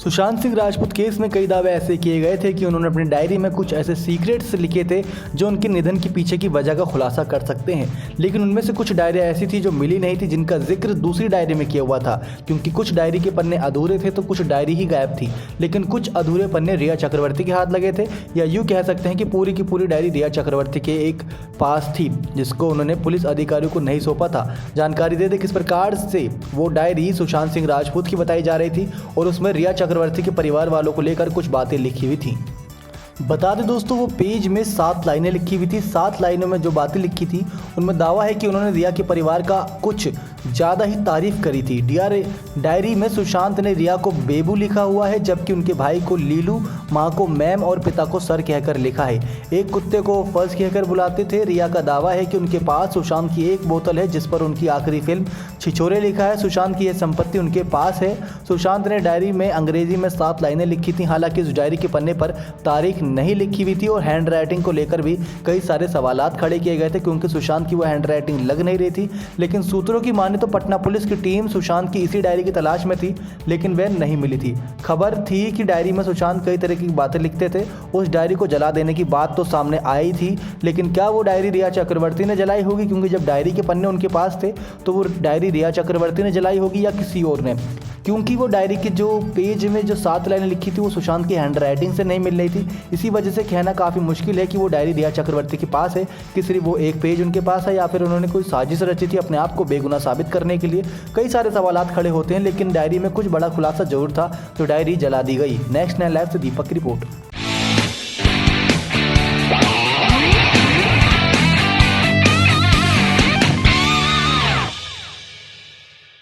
Sushant Singh Rajput case में कई दावे ऐसे किए गए थे कि उन्होंने अपनी डायरी में कुछ ऐसे सीक्रेट्स लिखे थे जो उनके निधन के पीछे की वजह का खुलासा कर सकते हैं। लेकिन उनमें से कुछ डायरियाँ ऐसी थी जो मिली नहीं थी, जिनका जिक्र दूसरी डायरी में किया हुआ था, क्योंकि कुछ डायरी के पन्ने अधूरे थे तो कुछ डायरी ही गायब थी। लेकिन कुछ अधूरे पन्ने रिया चक्रवर्ती के हाथ लगे थे, या यूँ कह सकते हैं कि पूरी की पूरी डायरी रिया चक्रवर्ती के एक पास थी, जिसको उन्होंने पुलिस अधिकारियों को नहीं सौंपा था। जानकारी दे दें किस प्रकार से वो डायरी सुशांत सिंह राजपूत की बताई जा रही थी और उसमें रिया चक्रवर्ती के परिवार वालों को लेकर कुछ बातें लिखी हुई थी। बता दें दोस्तों, वो पेज में 7 लाइनें लिखी हुई थी। 7 लाइनों में जो बातें लिखी थी उनमें दावा है कि उन्होंने रिया के परिवार का कुछ ज़्यादा ही तारीफ करी थी। डायरी में सुशांत ने रिया को बेबू लिखा हुआ है, जबकि उनके भाई को लीलू, माँ को मैम और पिता को सर कहकर लिखा है। एक कुत्ते को फर्ज कहकर बुलाते थे। रिया का दावा है कि उनके पास सुशांत की एक बोतल है जिस पर उनकी आखिरी फिल्म छिछोरे लिखा है। सुशांत की यह संपत्ति उनके पास है। सुशांत ने डायरी में अंग्रेजी में 7 लाइनें लिखी थी। हालांकि उस डायरी के पन्ने पर तारीख नहीं लिखी हुई थी और हैंड राइटिंग को लेकर भी कई सारे सवालात खड़े किए गए थे, क्योंकि सुशांत की वो हैंड राइटिंग लग नहीं रही थी। लेकिन सूत्रों की माने तो पटना पुलिस की टीम सुशांत की इसी डायरी की तलाश में थी, लेकिन वह नहीं मिली थी। खबर थी कि डायरी में सुशांत कई तरह की बातें लिखते थे। उस डायरी को जला देने की बात तो सामने आई थी, लेकिन क्या वो डायरी रिया चक्रवर्ती ने जलाई होगी? क्योंकि जब डायरी के पन्ने उनके पास थे तो वो डायरी रिया चक्रवर्ती ने जलाई होगी या किसी और ने, क्योंकि वो डायरी के जो पेज में जो 7 लाइनें लिखी थी वो सुशांत की हैंड राइटिंग से नहीं मिल रही थी। इसी वजह से कहना काफ़ी मुश्किल है कि वो डायरी रिया चक्रवर्ती के पास है, कि सिर्फ वो एक पेज उनके पास है, या फिर उन्होंने कोई साजिश रची थी अपने आप को बेगुनाह साबित करने के लिए। कई सारे सवालात खड़े होते हैं, लेकिन डायरी में कुछ बड़ा खुलासा जरूर था, तो डायरी जला दी गई। नेक्स्ट 9 लाइव से दीपक की रिपोर्ट।